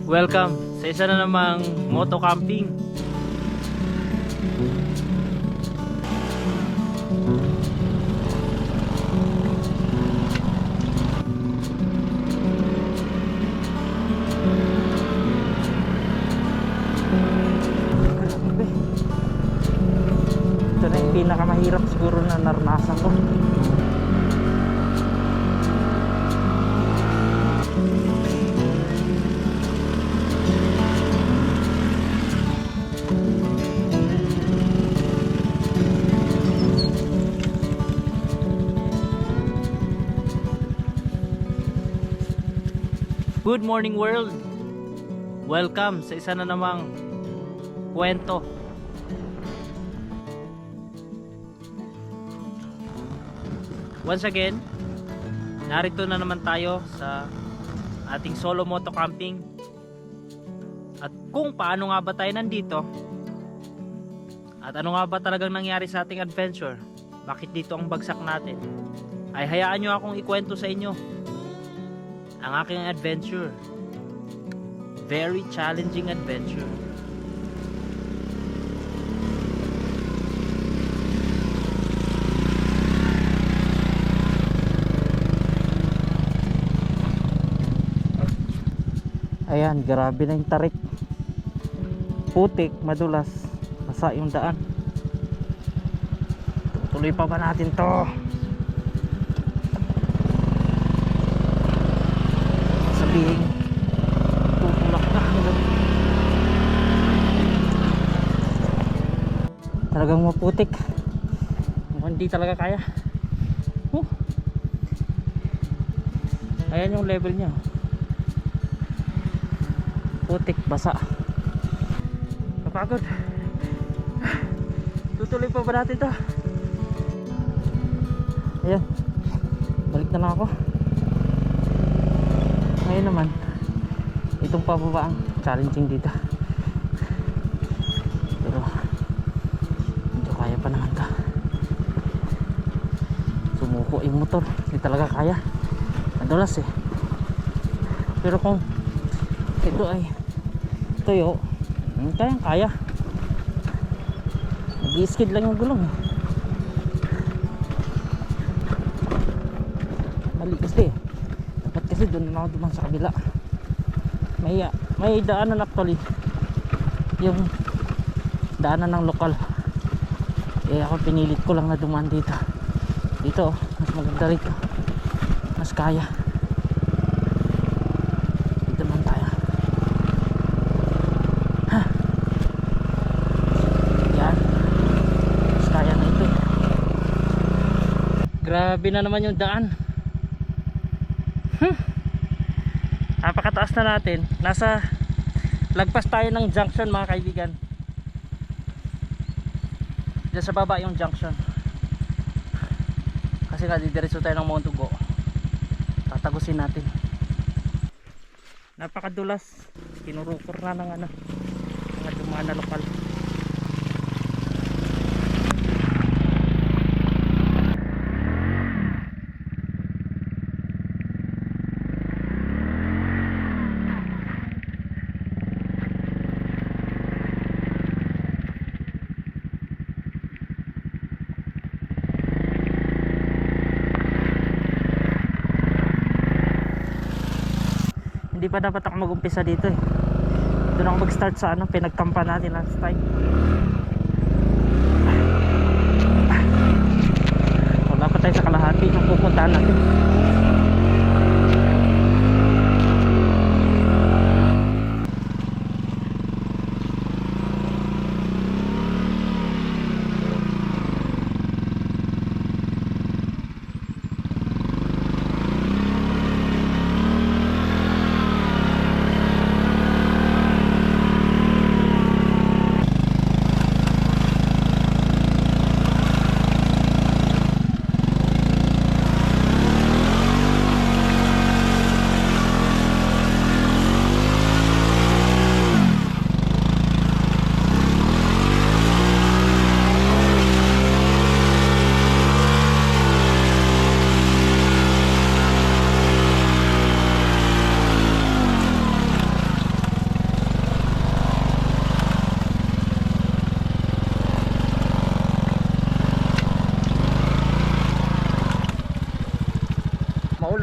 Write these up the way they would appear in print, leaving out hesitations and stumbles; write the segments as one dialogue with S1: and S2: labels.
S1: Welcome sa isa na namang moto camping.
S2: Ito na yung pinakamahirap siguro na naranasan ko.
S1: Good morning world. Welcome sa isa na namang kwento. Once again, narito na naman tayo sa ating solo moto camping. At kung paano nga ba tayo nandito, at ano nga ba talagang nangyari sa ating adventure, bakit dito ang bagsak natin, ay hayaan nyo akong ikwento sa inyo ang aking adventure. Very challenging adventure.
S2: Ayan, grabe na yung tarik. Putik, madulas, basa yung daan. Tuloy pa ba natin to? Sabihin tutulak na hanggang talagang maputik. Mukhang hindi talaga kaya. Ayan yung level nya, putik, basa, kapagod. Tutuloy pa ba natin to? Ayan, balik na lang ako. Ngayon naman, itong pababa ang challenging dito, pero medyo kaya pa naman to. Sumuko yung motor, hindi talaga kaya, madulas eh. Pero kung ito ay tuyo, kayang kaya. Nag-i-skid lang yung gulong eh. Mali kasi, dapat kasi doon na ako duman sa kabila. May daanan actually, yung daanan ng lokal. Eh ako pinilit ko lang na duman dito. Dito mas maganda rito, mas kaya. Dito man tayo. Yan, mas kaya na ito. Grabe na naman yung daan. Napakataas na natin. Nasa lagpas tayo ng junction mga kaibigan. Diyan sa baba yung junction. Kasi nga didiretso tayo ng Mount Ugo. Tatagusin natin. Napakadulas. Kinurukor na ng mga dumaan na lokal. Hindi pa dapat ako mag-umpisa dito eh. Doon ako mag-start sa pinagkampa natin last time. Wala pa tayo sa kalahati ng pupuntahan natin.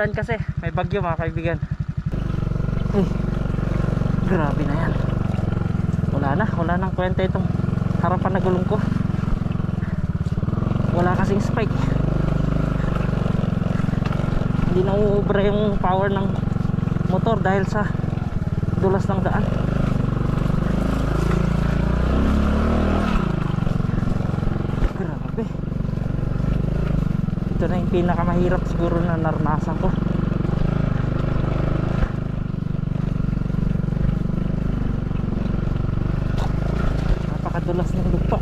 S1: umuulan kasi, may bagyo mga kaibigan.
S2: Uy, grabe na yan. Wala nang kwenta itong harapan na gulong ko. Wala kasing spike. Hindi na uubra yung power ng motor dahil sa dulas ng daan. Grabe. Ito na yung pinakamahirap siguro na naranasan ko. Napakadulas ng lupa.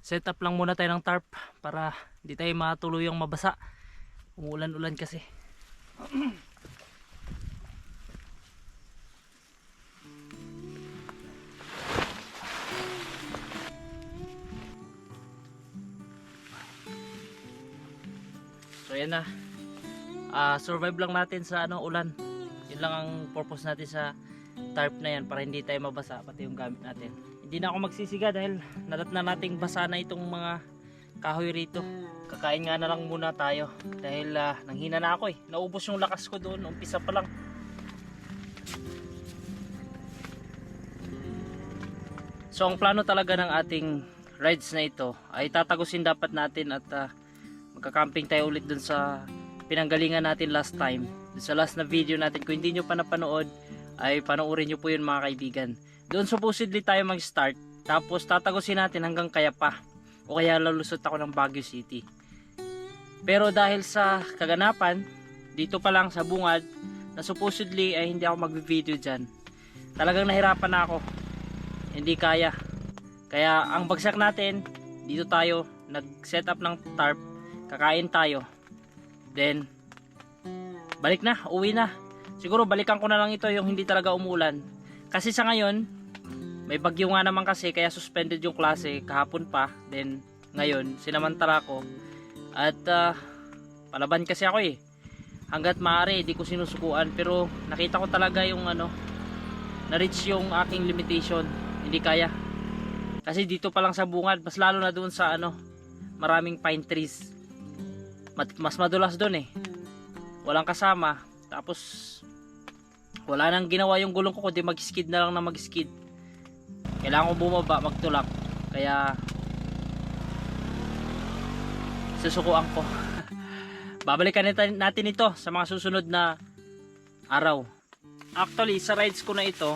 S2: Set up lang muna tayo ng tarp para hindi tayo matuluyang mabasa. Umuulan-ulan kasi. So yan na. Survive lang natin sa ulan. Yun lang ang purpose natin sa tarp na yan, para hindi tayo mabasa pati yung gamit natin. Hindi na ako magsisiga dahil nadat na nating basa na itong mga kahoy rito. Kakain nga na lang muna tayo dahil nanghina na ako eh. Naubos yung lakas ko doon, umpisa pa lang. So ang plano talaga ng ating rides na ito ay tatagusin dapat natin at magka-camping tayo ulit dun sa pinanggalingan natin last time. Dun sa last na video natin, kung hindi nyo pa napanood ay panoorin nyo po yun mga kaibigan. Doon supposedly tayo mag-start, tapos tatagusin natin hanggang Kayapa o kaya lalusot ako ng Baguio City. Pero dahil sa kaganapan dito pa lang sa bungad na supposedly ay hindi ako mag-video dyan, talagang nahirapan na ako, hindi kaya. Kaya ang bagsak natin, dito tayo nag-set up ng tarp, kakain tayo, then balik na, uwi na. Siguro balikan ko na lang ito yung hindi talaga umulan. Kasi sa ngayon, may bagyo nga naman kasi, kaya suspended yung klase kahapon pa. Then ngayon, sinamantala ko. At palaban kasi ako eh. Hanggat maaari, di ko sinusukuan. Pero nakita ko talaga yung na-reach yung aking limitation. Hindi kaya. Kasi dito pa lang sa bungad, mas lalo na doon sa maraming pine trees. Mas madulas doon eh. Walang kasama. Tapos wala nang ginawa yung gulong ko kundi mag-skid na lang na mag-skid. Kailangan ko bumaba, magtulak. Kaya susukuan ko. Babalikan natin ito sa mga susunod na araw. Actually, sa rides ko na ito,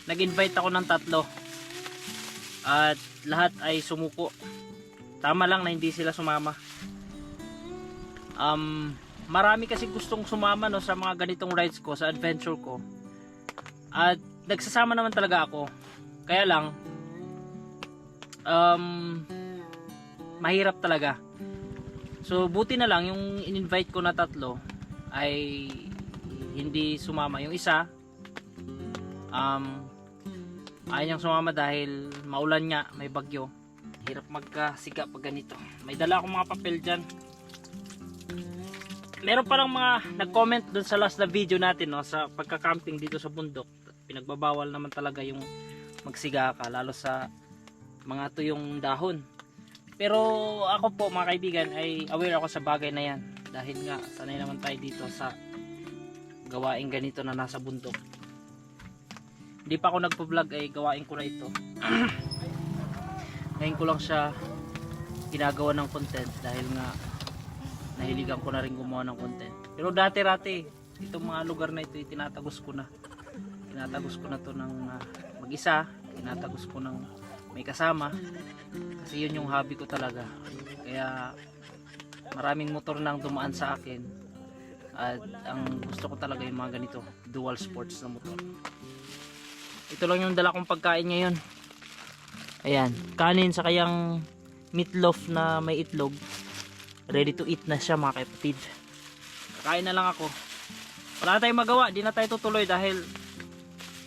S2: nag-invite ako ng 3. At lahat ay sumuko. Tama lang na hindi sila sumama. Marami kasi gustong sumama sa mga ganitong rides ko, sa adventure ko. At nagsasama naman talaga ako. Kaya lang mahirap talaga. So buti na lang yung in-invite ko na 3 ay hindi sumama. Yung isa ayaw niyang sumama dahil maulan nga, may bagyo. Hirap magkasiga pag ganito. May dala akong mga papel dyan. Meron pa lang mga nag-comment doon sa last na video natin sa pagka-camping dito sa bundok. Pinagbabawal naman talaga yung magsiga ka, lalo sa mga tuyong dahon. Pero ako po mga kaibigan ay aware ako sa bagay na yan. Dahil nga sanay naman tayo dito sa gawain ganito na nasa bundok. Hindi pa ako nagpo-vlog ay gawain ko na ito. Ngayon ko lang siya ginagawa ng content dahil nga nahiligan ko na rin gumawa ng content. Pero dati-rati itong mga lugar na ito itinatagos ko na. tinatagos ko na to ng mag-isa, tinatagos ko ng may kasama kasi yun yung hobby ko talaga. Kaya maraming motor nang dumaan sa akin at ang gusto ko talaga yung mga ganito dual sports na motor. Ito lang yung dala kong pagkain ngayon. Ayan, kanin sa kayang meatloaf na may itlog. Ready to eat na siya mga kapatid. Kakain na lang ako. Wala na tayong magawa, di na tayo tutuloy dahil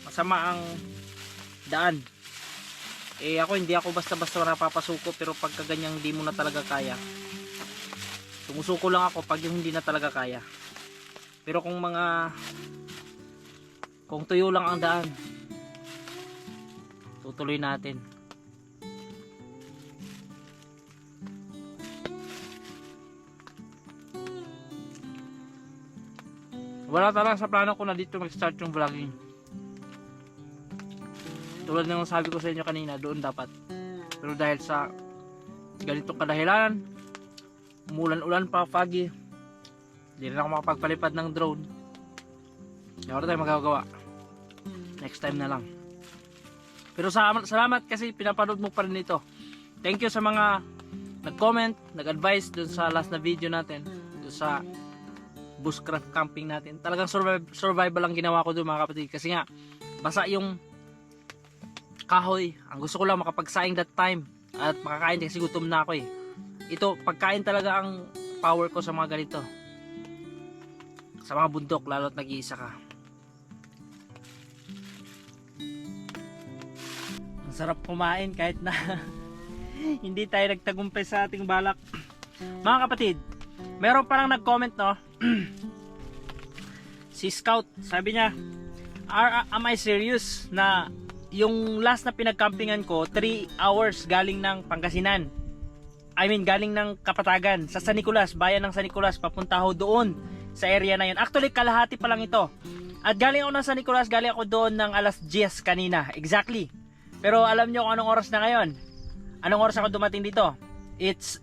S2: masama ang daan. Ako hindi ako basta-basta napapasuko, pero pagka ganyang di mo na talaga kaya, sumusuko lang ako pag yung hindi na talaga kaya. Pero kung tuyo lang ang daan, tutuloy natin. Wala talaga sa plano ko na dito mag-start yung vlogging. Tulad ng sabi ko sa inyo kanina, doon dapat. Pero dahil sa ganitong kadahilanan, umulan-ulan pa, foggy, hindi rin ako makapagpalipad ng drone. Wala tayong magagawa. Next time na lang. Pero salamat kasi pinapanood mo pa rin ito. Thank you sa mga nag-comment, nag-advise dun sa last na video natin, dun sa bushcraft camping natin. Talagang survival lang ginawa ko doon mga kapatid, kasi nga basa yung kahoy. Ang gusto ko lang makapagsaing that time at makakain kasi gutom na ako eh. Ito, pagkain talaga ang power ko sa mga ganito, sa mga bundok, lalo't nag-iisa ka. Ang sarap kumain kahit na hindi tayo nagtagumpay sa ating balak. Mga kapatid, meron parang nag-comment, no? Si Scout, sabi niya, am I serious na yung last na pinagcampingan ko 3 hours galing ng Pangasinan, galing ng Kapatagan sa San Nicolas, bayan ng San Nicolas, papunta ho doon sa area na yun. Actually kalahati pa lang ito, at galing ako ng San Nicolas, galing ako doon ng alas 10 kanina exactly. Pero alam nyo kung anong oras na ngayon? Anong oras ako dumating dito? It's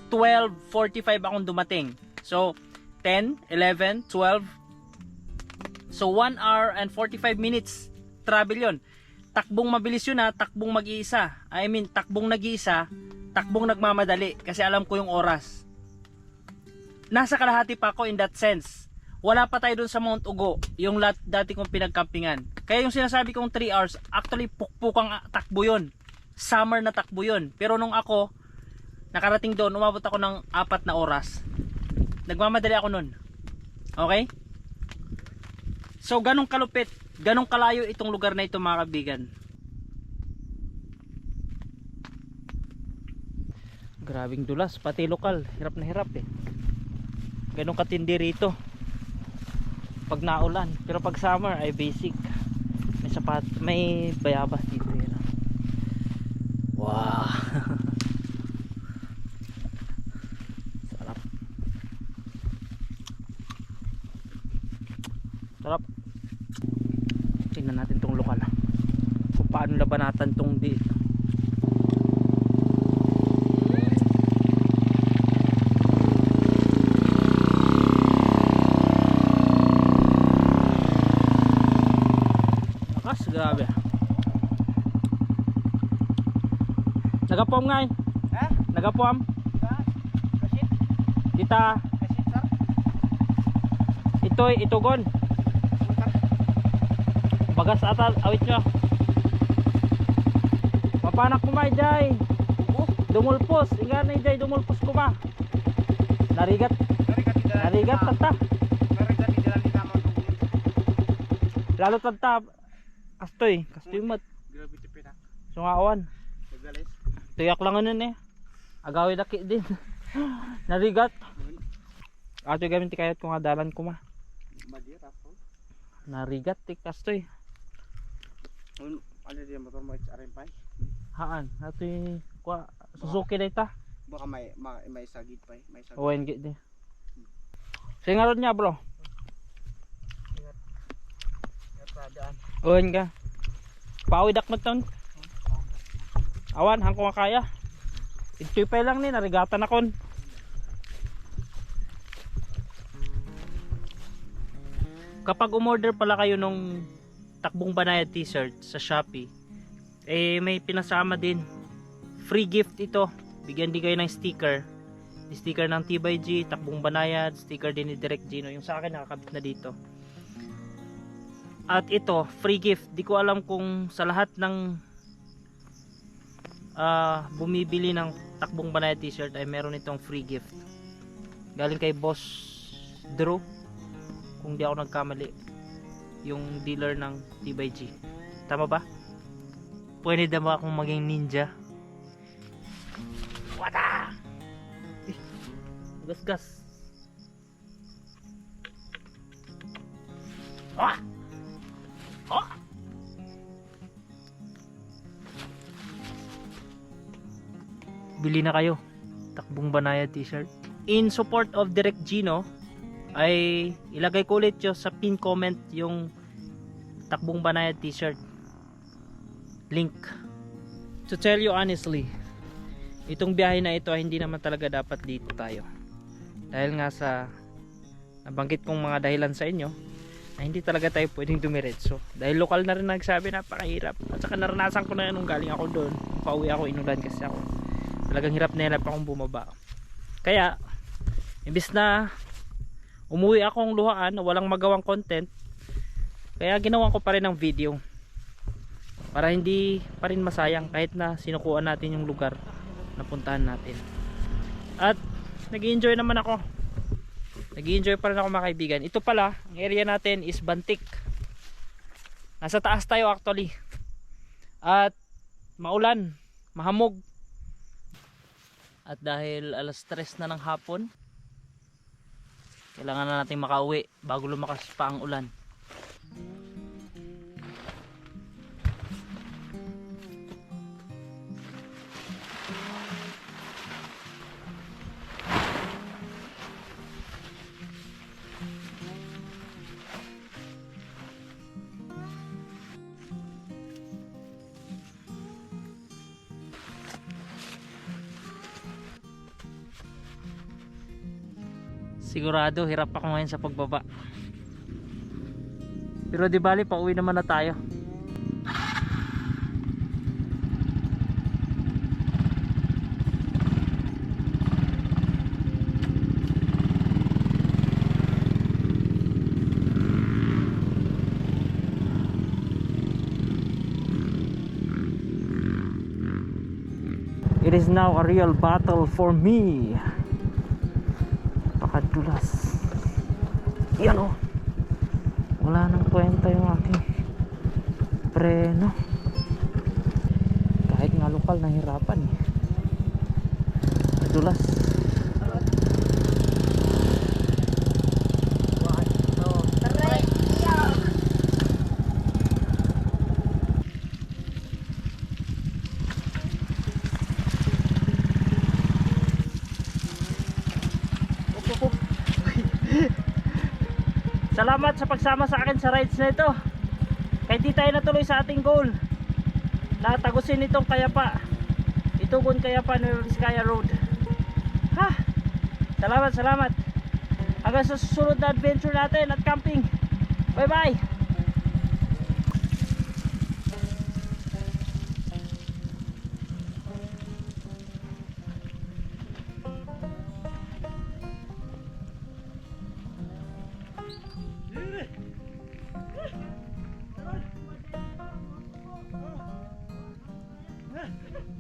S2: 12:45 akong dumating. So 10, 11, 12. So 1 hour and 45 minutes travel yun. Takbong mabilis yun ha, takbong mag-iisa. Takbong nag-iisa, takbong nagmamadali. Kasi alam ko yung oras. Nasa kalahati pa ako in that sense. Wala pa tayo dun sa Mount Ugo, yung dati kong pinagkampingan. Kaya yung sinasabi kong 3 hours, actually pukpukang takbo yun. Summer na takbo yun. Pero nung ako nakarating doon, umabot ako ng 4 na oras. Nagmamadali ako nun. Okay? So ganong kalupit, ganong kalayo itong lugar na ito mga kaibigan. Grabing dulas, pati lokal, hirap na hirap eh. Ganong katindi rito pag naulan, pero pag summer ay basic. May sapat, may bayabas dito yun. Wow. Sarap. Sarap. Tingnan natin tong lokal kung paano labanatan tong dito. Lakas, grabe. Nagapuam nga eh.
S1: Ha?
S2: Nagapuam.
S1: Kasit?
S2: Dita.
S1: Kasit sir?
S2: Ito'y itugon. Bagas atal, awit nyo. Mapanak ko may jay. Dumulpos, inga na jay, dumulpos ko ba? Narigat. Narigat tata.
S1: Narigat di jalan di naman.
S2: Lalo tata. Kastoy mat.
S1: Grabe tipina.
S2: Sungawan.
S1: Nagalis.
S2: Tuyak lang nun eh. Agawin daki din. Narigat. Ato gamit ti kayat kung adalan ko ma.
S1: Madira po.
S2: Narigat ti kastoy.
S1: Ano din motor mo RM5?
S2: Haan, ato kwa Suzuki data.
S1: Baka may sagid pa eh. May sagid.
S2: Owen gid di. Singarod niya bro. Owen ka. Pawidak mo ton. Awan, hang ko kaya. Ito'y pa lang ni, narigatan akon. Kapag umorder pala kayo nung
S1: Takbong Banayad t-shirt sa Shopee, eh may pinasama din. Free gift ito. Bigyan din kayo ng sticker. Sticker ng T/G, Takbong Banayad, sticker din ni Direk Gino. Yung sa akin nakakabit na dito. At ito, free gift. Di ko alam kung sa lahat ng bumibili ng Takbong Banayad t-shirt ay meron itong free gift. Galing kay Boss Drew, kung di ako nagkamali, yung dealer ng T/G. Tama ba? Pwede na ba akong maging ninja? Wata! Gas. Ah! Ah! Bili na kayo. Takbong Banayad t-shirt. In support of Direk Gino, ay ilagay ko ulit yung sa pin comment yung Takbong Banayad t-shirt link. To tell you honestly, itong biyahe na ito ay hindi naman talaga dapat dito tayo. Dahil nga sa nabanggit kong mga dahilan sa inyo, na hindi talaga tayo pwedeng dumiretso. Dahil lokal na rin nagsabi na napakahirap. At saka naranasan ko na nung galing ako doon. Pauwi ako, inulan kasi ako. Talagang hirap na hirap akong bumaba. Kaya, imbis na umuwi akong luhaan na walang magawang content, kaya ginawan ko pa rin ng video. Para hindi pa rin masayang kahit na sinukuan natin yung lugar na puntahan natin. At nag-enjoy naman ako. Nag-enjoy pa rin ako mga kaibigan. Ito pala, ang area natin is Bantik. Nasa taas tayo actually. At maulan, mahamog. At dahil alas 3 na ng hapon, kailangan na natin makauwi bago lumakas pa ang ulan. Sigurado hirap ako ngayon sa pagbaba. Pero di bali, pauwi naman na tayo. It is now a real battle for me. Pakadulas. Yan o. Wala nang kwenta yung aking preno. Kahit nga lokal nahirapan eh. Kadulas. Salamat sa pagsama sa akin sa rides na ito. Kahit di tayo natuloy sa ating goal na tagusin itong Kayapa, Itugon Kayapa Nueva Vizcaya Road. Ha! Salamat. Hanggang sa susunod na adventure natin at camping. Bye bye!
S3: Yeah.